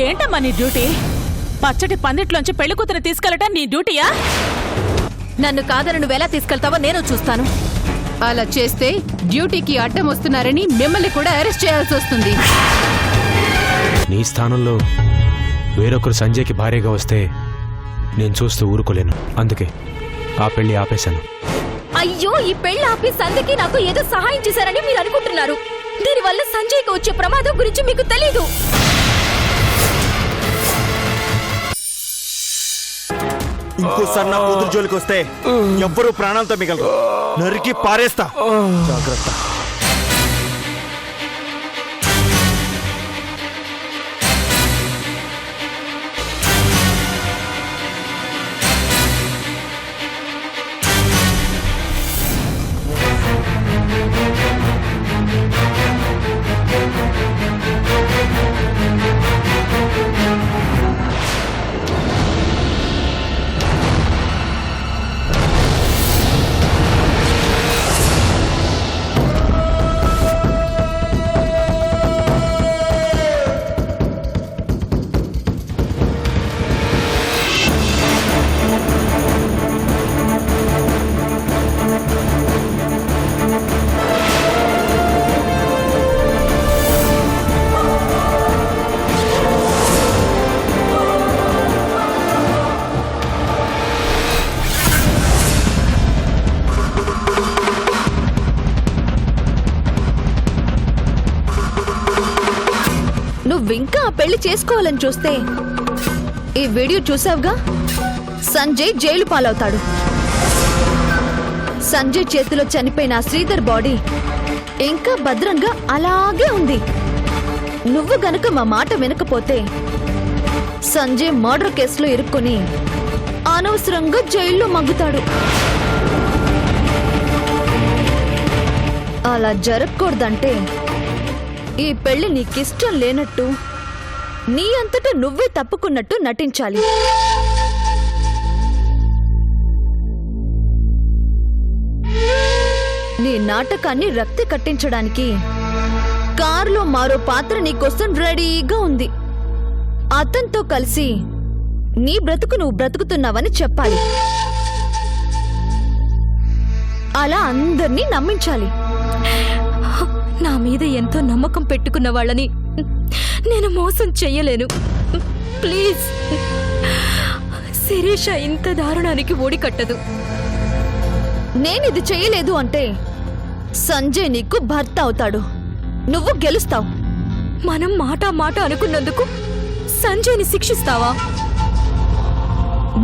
ఏంటమ్మా నీ డ్యూటీ? పచ్చటి పందిట్లోంచి పెళ్లి కూతురు తీసుకెళ్లటం నీ డ్యూటీయా? నన్ను కాదని నువ్వెలా తీసుకెళ్తావో నేను చూస్తాను. అలా చేస్తే డ్యూటీకి అడ్డం వస్తున్నారని మిమ్మల్ని కూడా అరెస్ట్ చేయాల్సి వస్తుంది. నీ స్థానంలో వేరొకరు సంజయ్కి భార్యగా వస్తే నేను చూస్తూ ఊరుకోలేను. అందుకే ఆ పెళ్లి ఆపేశాను. అయ్యో, ఈ పెళ్లి ఆపి సంధ్యకి నాకు ఏదో సహాయం చేశారని మీరు అనుకుంటున్నారు. దీనివల్ల సంజయ్కి వచ్చే ప్రమాదం గురించి మీకు తెలీదు. ఇంకోసారి నా కూతురు జోలికి వస్తే ఎవ్వరూ ప్రాణాలతో మిగలరు. నరికి పారేస్తా. జాగ్రత్త. నువ్వింకా ఆ పెళ్లి చేసుకోవాలని చూస్తే ఈ వీడియో చూసావుగా, సంజయ్ జైలు పాలవుతాడు. సంజయ్ చేతిలో చనిపోయిన శ్రీధర్ బాడీ ఇంకా భద్రంగా అలాగే ఉంది. నువ్వు గనక మా మాట వినకపోతే సంజయ్ మర్డర్ కేసులో ఇరుక్కుని అనవసరంగా జైల్లో మగ్గుతాడు. అలా జరగకూడదంటే ఈ పెళ్లి నీకిష్టం లేనట్టు, నీ అంతటా నువ్వే తప్పుకున్నట్టు నటించాలి. నీ నాటకాన్ని రక్తి కట్టించడానికి కారులో మరో పాత్ర నీకోసం రెడీగా ఉంది. అతనితో కలిసి నీ బ్రతుకు నువ్వు బ్రతుకుతున్నావని చెప్పాలి. అలా అందర్నీ నమ్మించాలి. నా మీద ఎంతో నమ్మకం పెట్టుకున్న వాళ్ళని నేను మోసం చెయ్యలేను. ప్లీజ్, శిరీష ఇంత దారుణానికి ఓడికట్టదు. నేనిది చెయ్యలేదు అంటే సంజయ్ నీకు భర్త అవుతాడు. నువ్వు గెలుస్తావు. మనం మాట అనుకున్నందుకు సంజయ్ని శిక్షిస్తావా?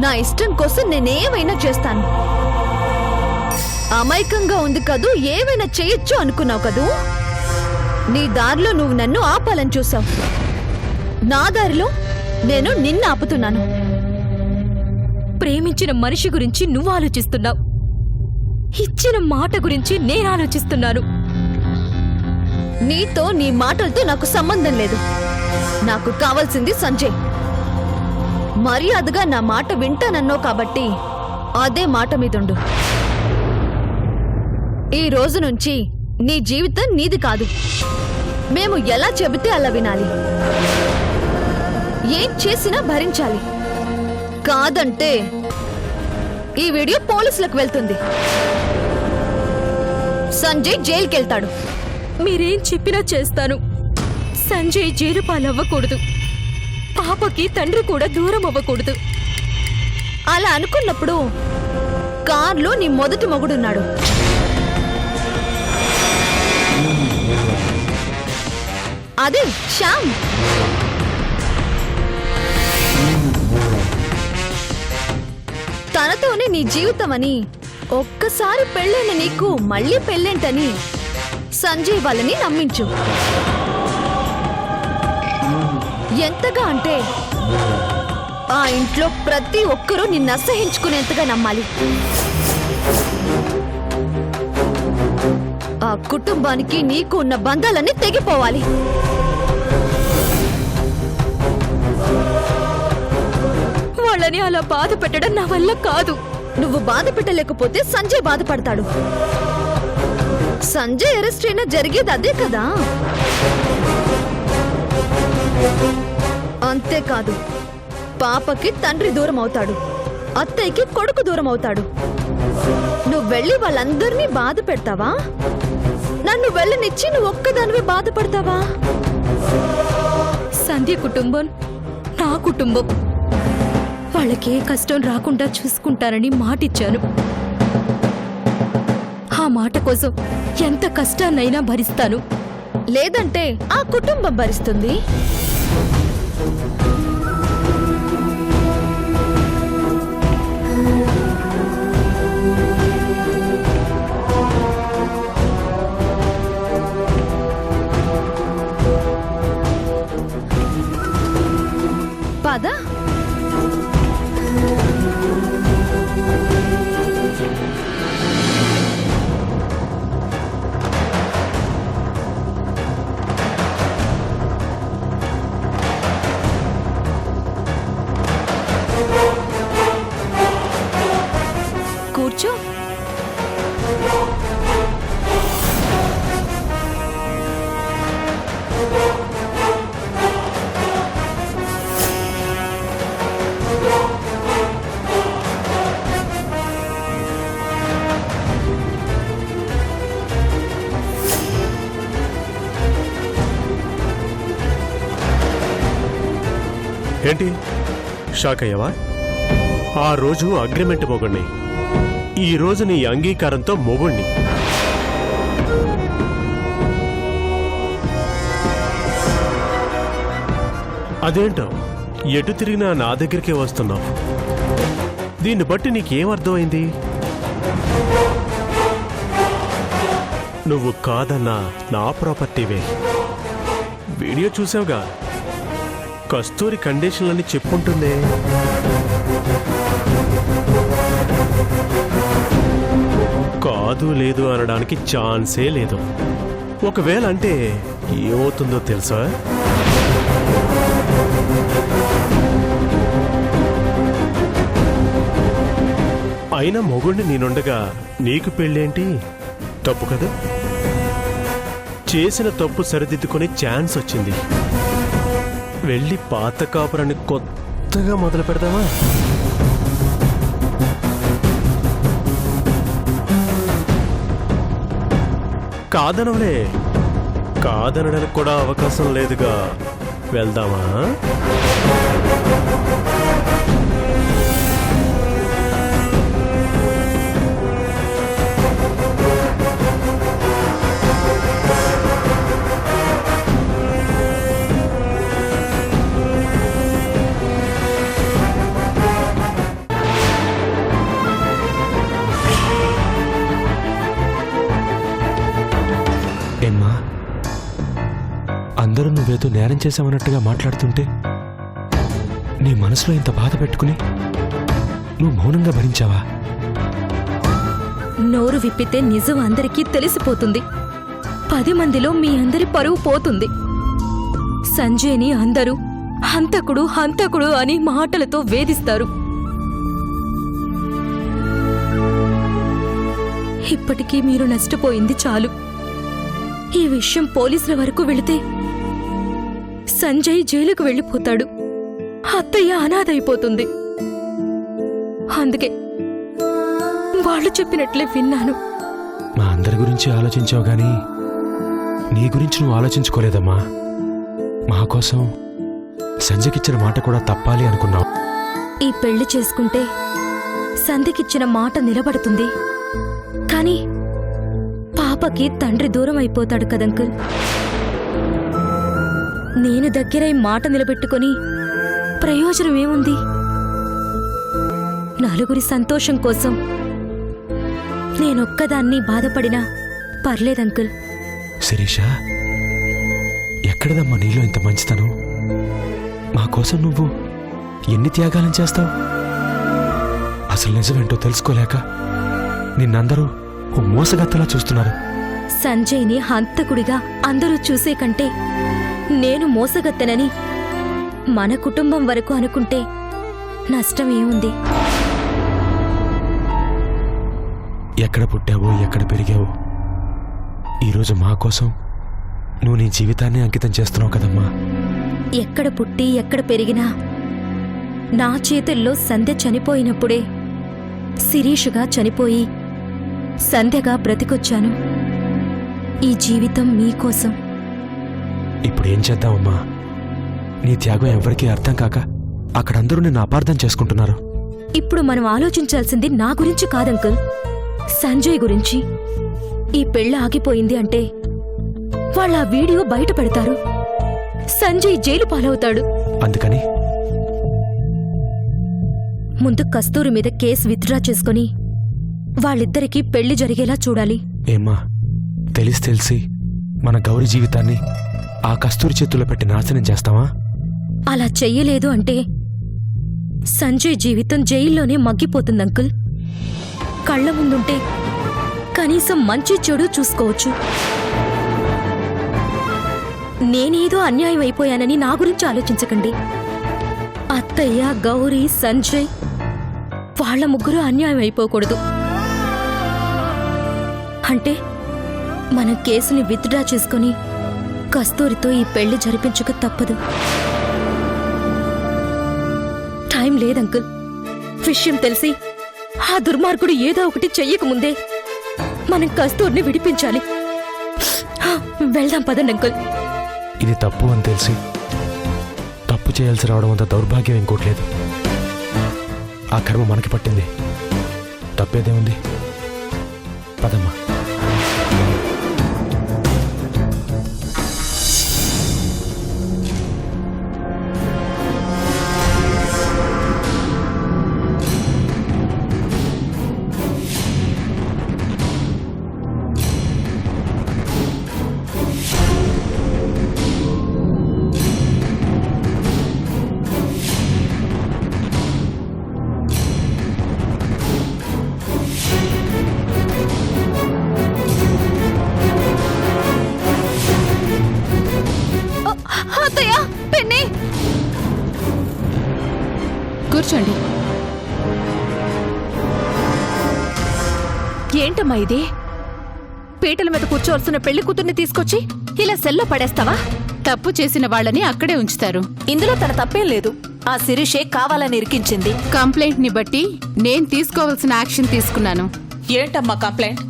నా ఇష్టం కోసం నేనేమైనా చేస్తాను. అమాయకంగా ఉంది కదూ, ఏమైనా చెయ్యొచ్చు అనుకున్నావు కదూ. నీ దారిలో నువ్వు నన్ను ఆపాలని చూసావు. నా దారిలో నేను నిన్ను ఆపుతున్నాను. ప్రేమించిన మనిషి గురించి నువ్వు ఆలోచిస్తున్నావు, ఇచ్చిన మాట గురించి నేను ఆలోచిస్తున్నాను. నీతో నీ మాటలతో నాకు సంబంధం లేదు. నాకు కావాల్సింది సంజయ్. మర్యాదగా నా మాట వింటానన్నావు కాబట్టి అదే మాట మీదుండు. ఈ రోజు నుంచి నీ జీవితం నీది కాదు. మేము ఎలా చెబితే అలా వినాలి. ఏం చేసినా భరించాలి. కాదంటే ఈ వీడియో పోలీసులకు వెళ్తుంది. సంజయ్ జైలుకెళ్తాడు. మీరేం చెప్పినా చేస్తాను. సంజయ్ జైలు పాలవ్వకూడదు. పాపకి తండ్రి కూడా దూరం అవ్వకూడదు. అలా అనుకున్నప్పుడు కార్లో నీ మొదటి మొగుడున్నాడు. అదే శ్యామ్. తనతోనే నీ జీవితమని, ఒక్కసారి పెళ్ళైన నీకు మళ్ళీ పెళ్ళేంటని సంజయ్ వాళ్ళని నమ్మించు. ఎంతగా అంటే ఆ ఇంట్లో ప్రతి ఒక్కరూ నిన్ను అసహించుకునేంతగా నమ్మాలి. ఆ కుటుంబానికి నీకు ఉన్న బంధాలన్నీ తెగిపోవాలి. వాళ్ళని అలా బాధ పెట్టడం నా వల్ల కాదు. నువ్వు బాధ పెట్టలేకపోతే సంజయ్ బాధపడతాడు. సంజయ్ అరెస్ట్ అయినా జరిగేది అదే కదా. అంతేకాదు పాపకి తండ్రి దూరం అవుతాడు, అత్తయ్యకి కొడుకు దూరం అవుతాడు. నువ్వు వెళ్ళి వాళ్ళందరినీ బాధ పెడతావా? నన్ను వెళ్ళనిచ్చి నువ్వు ఒక్కదానివే బాధపడతావా? సంధ్య కుటుంబం నా కుటుంబం. వాళ్ళకే కష్టం రాకుండా చూసుకుంటానని మాటిచ్చాను. ఆ మాట కోసం ఎంత కష్టాన్నైనా భరిస్తాను. లేదంటే ఆ కుటుంబం భరిస్తుంది. పద. కూర్చో. ఏంటి షాక్ అయ్యావా? ఆ రోజు అగ్రిమెంట్ మొగుణ్ణి, ఈ రోజు నీ అంగీకారంతో మొగుణ్ణి. అదేంటో ఎటు తిరిగినా నా దగ్గరికే వస్తున్నావు. దీన్ని బట్టి నీకేం అర్థమైంది? నువ్వు కాదన్నా నా ప్రాపర్టీవే. వీడియో చూసావుగా, కస్తూరి కండిషన్లని చెప్పుంటుందే. కాదు లేదు అనడానికి ఛాన్సే లేదు. ఒకవేళ అంటే ఏమవుతుందో తెలుసా? అయినా మొగుడిని నేనుండగా నీకు పెళ్ళేంటి? తప్పు కదా. చేసిన తప్పు సరిదిద్దుకునే ఛాన్స్ వచ్చింది. వెళ్ళి పాత కాపురాన్ని కొత్తగా మొదలు పెడదామా? కాదనలే, కాదనడానికి కూడా అవకాశం లేదుగా. వెళ్దామా? ఏమ్మా, అందరూ నువ్వేదో నేరం చేసామన్నట్టుగా మాట్లాడుతుంటే నీ మనసులో ఇంత బాధ పెట్టుకుని నువ్వు మౌనంగా భరించావా? నోరు విప్పితే నిజం అందరికీ తెలిసిపోతుంది. 10 మందిలో మీ అందరి పరువు పోతుంది. సంజయ్ని అందరూ హంతకుడు హంతకుడు అని మాటలతో వేధిస్తారు. ఇప్పటికీ మీరు నష్టపోయింది చాలు. ఈ విషయం పోలీసుల వరకు వెళితే సంజయ్ జైలుకు వెళ్ళిపోతాడు, అత్తయ్య అనాథైపోతుంది. అందుకే వాళ్ళు చెప్పినట్లే విన్నాను. మా అందరి గురించి ఆలోచించావు గానీ నీ గురించి నువ్వు ఆలోచించుకోలేదమ్మా. మా కోసం సంజయ్కిచ్చిన మాట కూడా తప్పాలి అనుకున్నావు. ఈ పెళ్లి చేసుకుంటే సంధికిచ్చిన మాట నిలబడుతుంది, కానీ పాపకి తండ్రి దూరం అయిపోతాడు కదంకుల్. నేను దగ్గరై మాట నిలబెట్టుకొని ప్రయోజనం ఏముంది? నలుగురి సంతోషం కోసం నేనొక్కదాన్ని బాధపడినా పర్లేదంకుల్. శిరీష, ఎక్కడదమ్మా నీలో ఇంత మంచితనం? మా కోసం నువ్వు ఎన్ని త్యాగాలను చేస్తావు? అసలు నిజమేంటో తెలుసుకోలేక నిన్నందరూ ఓ మోసగత్తలా చూస్తున్నారు. సంజయ్ని హంతకుడిగా అందరూ చూసే కంటే నేను మోసగత్తెనని మన కుటుంబం వరకు అనుకుంటే నష్టం ఏముంది? ఎక్కడ పుట్టావో ఎక్కడ పెరిగావో ఈరోజు మా కోసం నువ్వు నీ జీవితాన్ని అంకితం చేస్తున్నావు కదమ్మా. ఎక్కడ పుట్టి ఎక్కడ పెరిగినా నా చేతుల్లో సంధ్య చనిపోయినప్పుడే శిరీషుగా చనిపోయి సంధ్యగా బ్రతికొచ్చాను. ఈ జీవితం మీకోసం. ఇప్పుడు ఏం చేద్దామమ్మా? నీ త్యాగం ఎవరికీ అర్థం కాక అక్కడందరూ నిన్ను అపార్థం చేసుకుంటున్నారు. ఇప్పుడు మనం ఆలోచించాల్సింది నా గురించి కాదంకుల్, సంజయ్ గురించి. ఈ పెళ్ళ ఆగిపోయింది అంటే వాళ్ళ ఆ వీడియో బయట పెడతారు. సంజయ్ జైలు పాలవుతాడు. అందుకని ముందు కస్తూరి మీద కేసు విత్డ్రా చేసుకుని వాళ్ళిద్దరికీ పెళ్లి జరిగేలా చూడాలి. ఏమ్మా, తెలిసి మన గౌరి జీవితాన్ని ఆ కస్తూరి చేతుల్లో పెట్టి నాశనం చేస్తావా? అలా చెయ్యలేదు అంటే సంజయ్ జీవితం జైల్లోనే మగ్గిపోతుంది అంకుల్. కళ్ళ ముందుంటే కనీసం మంచి చెడు చూసుకోవచ్చు. నేనేదో అన్యాయం అయిపోయానని నా గురించి ఆలోచించకండి. అత్తయ్య, గౌరీ, సంజయ్ వాళ్ళ ముగ్గురు అన్యాయం అయిపోకూడదు. అంటే మన కేసుని విత్డ్రా చేసుకుని కస్తూరితో ఈ పెళ్లి జరిపించక తప్పదు. టైం లేదంకుల్. విషయం తెలిసి ఆ దుర్మార్గుడు ఏదో ఒకటి చెయ్యకముందే మనం కస్తూరిని విడిపించాలి. వెళ్దాం పదండి అంకుల్. ఇది తప్పు అని తెలిసి తప్పు చేయాల్సి రావడం అంత దౌర్భాగ్యం ఇంకోట్లేదు. ఆ కర్మ మనకి పట్టింది, తప్పేదేముంది? పదమ్మా. అత్తయ్య, పెన్ని, కూర్చోండి. ఏంటమ్మా ఇది? పీటల మీద కూర్చోవలసిన పెళ్లి కూతుర్ని తీసుకొచ్చి ఇలా సెల్లో పడేస్తావా? తప్పు చేసిన వాళ్ళని అక్కడే ఉంచుతారు. ఇందులో తన తప్పేం లేదు. ఆ శిరీషే కావాలని ఇరికించింది. కంప్లైంట్ ని బట్టి నేను తీసుకోవాల్సిన యాక్షన్ తీసుకున్నాను. ఏంటమ్మా కంప్లైంట్?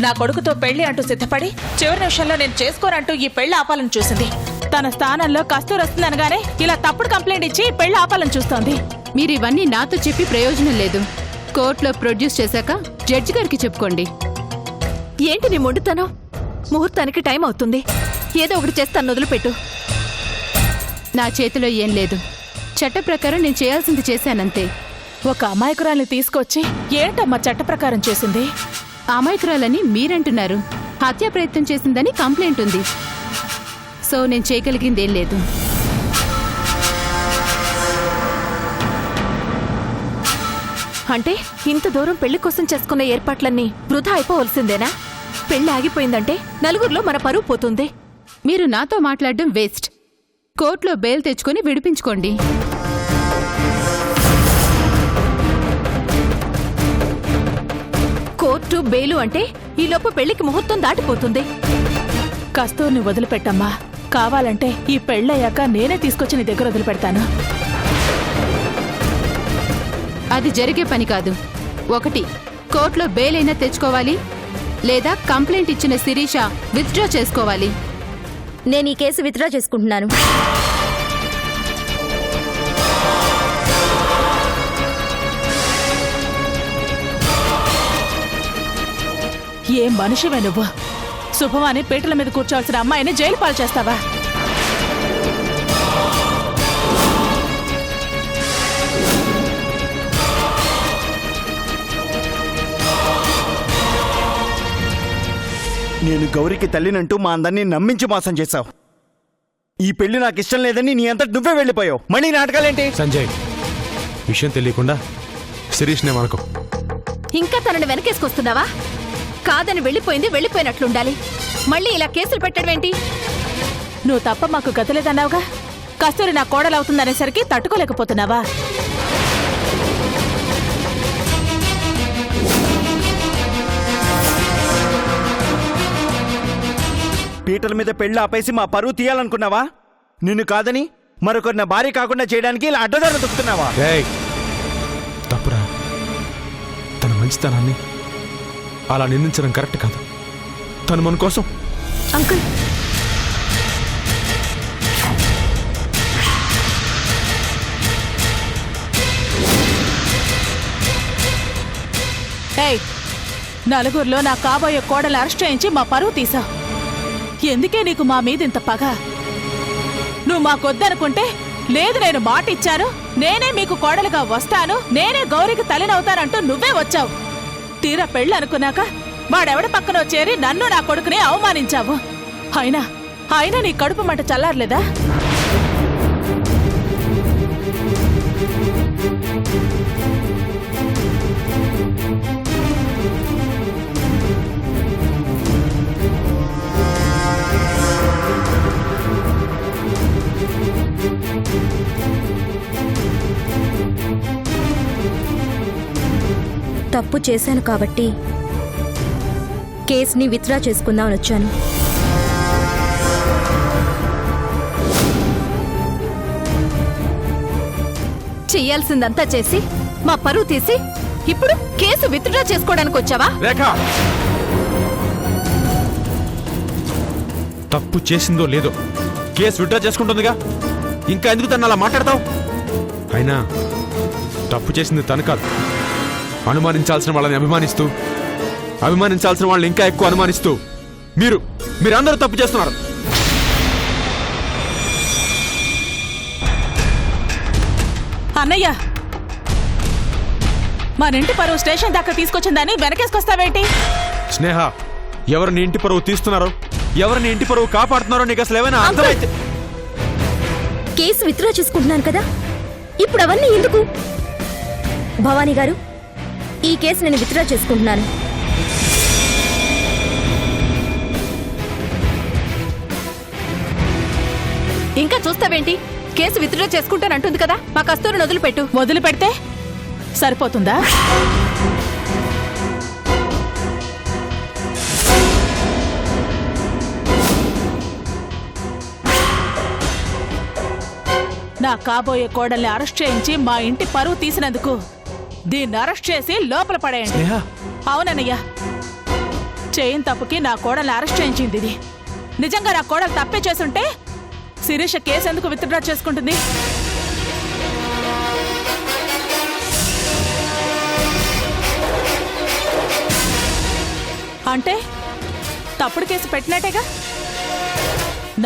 నా కొడుకుతో పెళ్లి అంటూ సిద్ధపడి చివరి నిమిషంలో నేను చేసుకోనంటూ ఈ పెళ్లి ఆపాలని చూసింది. తన స్థానంలో కస్తూరి వస్తుందనగానే ఇలా తప్పుడు కంప్లైంట్ ఇచ్చి పెళ్లి ఆపాలని చూస్తోంది. మీరు ఇవన్నీ నాతో చెప్పి ప్రయోజనం లేదు. కోర్టులో ప్రొడ్యూస్ చేశాక జడ్జి గారికి చెప్పుకోండి. ఏంటి నీ మొండితనం? ముహూర్తానికి టైం అవుతుంది. ఏదో ఒకటి చేస్తాను, వదిలిపెట్టు. నా చేతిలో ఏం లేదు. చట్ట ప్రకారం నేను చేయాల్సింది చేశానంతే. ఒక అమాయకురాల్ని తీసుకొచ్చి ఏంటమ్మా చట్ట ప్రకారం చేసింది? అమాయకురాలని మీరంటున్నారు. హత్యా ప్రయత్నం చేసిందని కంప్లైంట్ ఉంది. సో నేను చేయగలిగిందేం లేదు. అంటే ఇంత దూరం పెళ్లి కోసం చేసుకున్న ఏర్పాట్లన్నీ వృధా అయిపోవలసిందేనా? పెళ్లి ఆగిపోయిందంటే నలుగురిలో మన పరువు పోతుంది. మీరు నాతో మాట్లాడడం వేస్ట్. కోర్టులో బెయిల్ తెచ్చుకొని విడిపించుకోండి. కోర్టు బెయిలు అంటే ఈలోపు పెళ్లికి ముహూర్తం దాటిపోతుంది. కస్తూర్ని వదిలిపెట్టమ్మా. కావాలంటే ఈ పెళ్ళయ్యాక నేనే తీసుకొచ్చి నీ దగ్గర వదిలిపెడతాను. అది జరిగే పని కాదు. ఒకటి, కోర్టులో బెయిల్ అయినా తెచ్చుకోవాలి, లేదా కంప్లైంట్ ఇచ్చిన శిరీష విత్డ్రా చేసుకోవాలి. నేను ఈ కేసు విత్డ్రా చేసుకుంటున్నాను. ఏం మనిషివే నువ్వు? శుభమాని పీటల మీద కూర్చోవలసిన అమ్మాయిని జైలు పాలు చేస్తావా? నేను గౌరికి తల్లినంటూ మా అందరినీ నమ్మించి మోసం చేశావు. ఈ పెళ్లి నాకు ఇష్టం లేదని నీ అంతటి నువ్వే వెళ్ళిపోయావు. మళ్ళీ నాటకాలేంటి? సంజయ్, విషయం తెలియకుండా శిరీష్నే మనకు. ఇంకా తనని వెనకేసుకొస్తున్నావా? కాదని వెళ్ళిపోయింది వెళ్ళిపోయినట్లుండాలి. మళ్ళీ ఇలా కేసులు పెట్టడం ఏంటి? నువ్వు తప్ప మాకు గతలేదన్నావుగా. కస్తూరి నా కోడలవుతుందనేసరికి తట్టుకోలేకపోతున్నావా? పీటల మీద పెళ్లి ఆపేసి మా పరువు తీయాలనుకున్నావా? నిన్ను కాదని మరొకరిని భార్య కాకుండా చేయడానికి ఇలా అడ్డదారులు దొక్కుతున్నావా? రేయ్, తప్పురా. తన మంచితనాన్ని అలా నిందించడం కరెక్ట్ కాదు. తను మన కోసం అంకుల్ ఏయ్, నలుగురిలో నా కాబోయే కోడలు అరెస్ట్ చేయించి మా పరువు తీసావు. ఎందుకే నీకు మా మీద ఇంత పగ? నువ్వు మాకొద్దనుకుంటే, లేదు నేను మాట ఇచ్చాను, నేనే మీకు కోడలుగా వస్తాను, నేనే గౌరికి తల్లినవుతానంటూ నువ్వే వచ్చావు. తీరా పెళ్ళి అనుకున్నాక వాడెవడ పక్కనో చేరి నన్ను నా కొడుకుని అవమానించావు. అయినా నీ కడుపు మంట చల్లారలేదా? తప్పు చేశాను కాబట్టి కేసుని విత్డ్రా చేసుకుందామని వచ్చాను. చెయ్యాల్సిందంతా చేసి మా పరువు తీసి ఇప్పుడు కేసు విత్డ్రా చేసుకోవడానికి వచ్చావా? రేఖ, తప్పు చేసిందో లేదో కేసు విడ్డా చేసుకుంటుందిగా, ఇంకా ఎందుకు తను అలా మాట్లాడతావు? అయినా తప్పు చేసింది తను కాదు. అనుమానించాల్సిన వాళ్ళని అభిమానిస్తూ, అభిమానించాల్సిన వాళ్ళని ఇంకా ఎక్కువ అనుమానిస్తూ మీరందరూ తప్పు చేస్తున్నారు. అన్నయ్య, మనింటి పరువు స్టేషన్ దాకా తీసుకొచ్చిందని వెనకేసుకొస్తావేంటి? స్నేహ, ఎవరిని ఇంటి పరువు తీస్తున్నారో, ఎవరిని ఇంటి పరువు కాపాడుతున్నారో నీకు అసలు ఏమైనా అర్థమైతే? కేసు విత్డ్రా చేసుకుంటున్నాను కదా, ఇప్పుడు అవన్నీ ఎందుకు? భవానీ గారు, ఈ కేసు నేను విత్డ్రా చేసుకుంటున్నాను. ఇంకా చూస్తావేంటి? కేసు విత్డ్రా చేసుకుంటానంటుంది కదా, మా కస్తూరిని వదిలిపెట్టు. వదిలిపెడితే సరిపోతుందా? నా కాబోయే కోడల్ని అరెస్ట్ చేయించి మా ఇంటి పరువు తీసినందుకు దీన్ని అరెస్ట్ చేసి లోపల పడేయండి. స్నేహ, అవునన్నయ్యా, చేయని తప్పుకి నా కోడల్ని అరెస్ట్ చేయించింది ఇది. నిజంగా నా కోడలు తప్పే చేసుంటే శిరీష కేసు ఎందుకు విత్డ్రా చేసుకుంటుంది? అంటే తప్పుడు కేసు పెట్టినట్టేగా.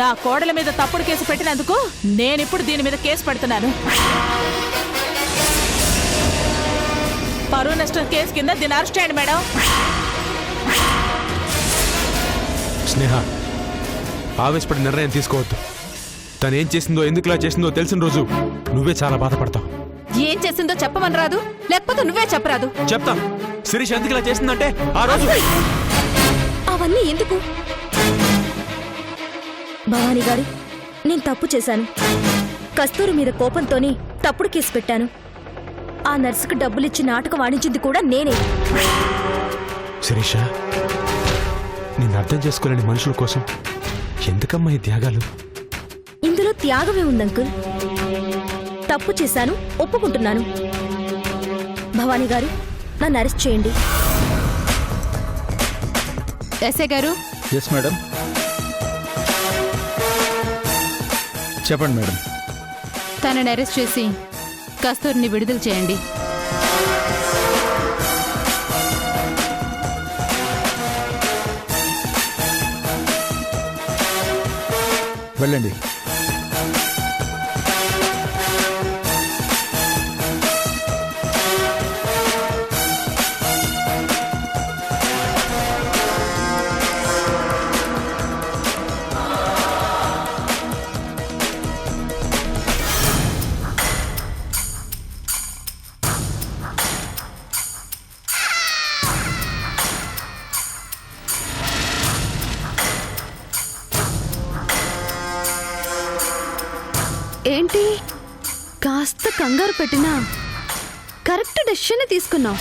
నా కోడల మీద తప్పుడు కేసు పెట్టినందుకు నేనిప్పుడు దీని మీద కేసు పెడుతున్నాను. పరువు నష్టం కేసు కింద దీన్ని అరెస్ట్ చేయండి మేడం. స్నేహ, ఆవేశపడి నిర్ణయం తీసుకోవద్దు. తనేం చేసిందో, ఎందుకులా చేసిందో తెలిసిన రోజు నువ్వే చాలా బాధపడతావు. ఏం చేసిందో చెప్పమని రాదు, లేకపోతే నువ్వే చెప్పరాదు. చెప్తా. శిరీష ఎందుకు ఇలా చేసిందంటే ఆ రోజు అవన్నీ ఎందుకు? భవానీ గారు, నేను తప్పు చేశాను. కస్తూరి మీద కోపంతోని తప్పుడు కేసు పెట్టాను. ఆ నర్సుకు డబ్బులిచ్చి నాటకం ఆడించింది కూడా నేనే. శిరీష, నిన్ను అర్థం చేసుకోలేని మనుషుల కోసం ఎందుకమ్మా ఈ త్యాగాలు? ఇందులో త్యాగమే ఉంది అంకుల్. తప్పు చేశాను, ఒప్పుకుంటున్నాను. భవానీ గారు, నన్ను అరెస్ట్ చేయండి. ఎస్ఐ గారు. Yes madam. చెప్పండి మేడం. తనని అరెస్ట్ చేసి కస్తూరిని విడుదల చేయండి. వెళ్ళండి. ఏంటి కాస్త కంగారు పెట్టినా కరెక్ట్ డెసిషన్ తీసుకున్నావు.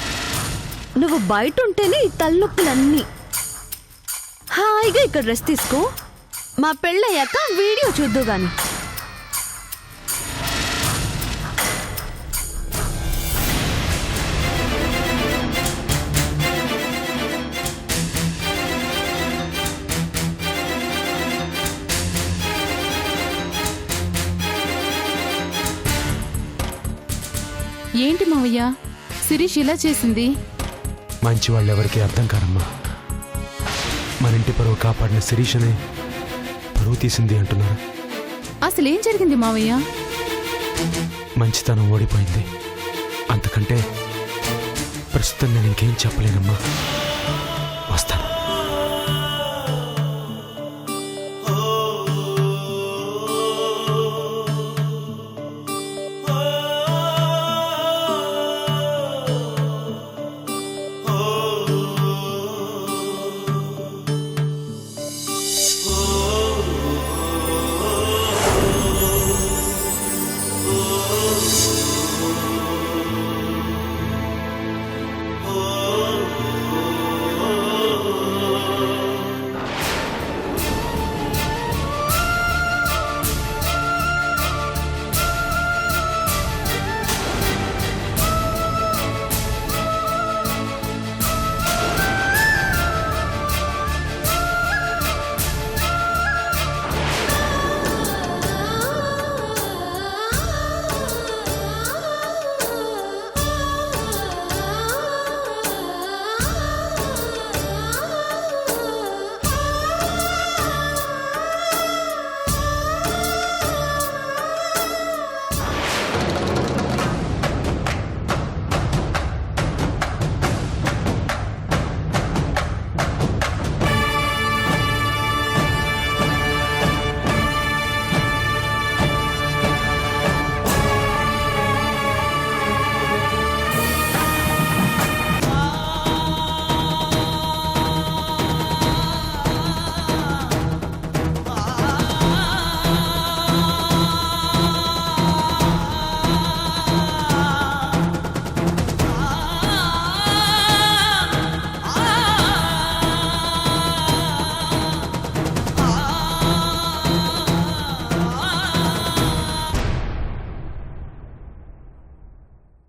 నువ్వు బయట ఉంటేనే ఈ తలనొప్పులన్నీ. హాయిగా ఇక్కడ రెస్ట్ తీసుకో. మా పెళ్ళయ్యాక వీడియో చూద్దు గాని. ఏంటి మావయ్య శిరీష్ ఇలా చేసింది? మంచి వాళ్ళు ఎవరికి అర్థం కారమ్మా. మన ఇంటి పరువు కాపాడిన శిరీషనే పరువు తీసింది అంటున్నారు. అసలేం జరిగింది మావయ్య? మంచితనం ఓడిపోయింది. అంతకంటే ప్రస్తుతం నేను ఇంకేం చెప్పలేనమ్మా.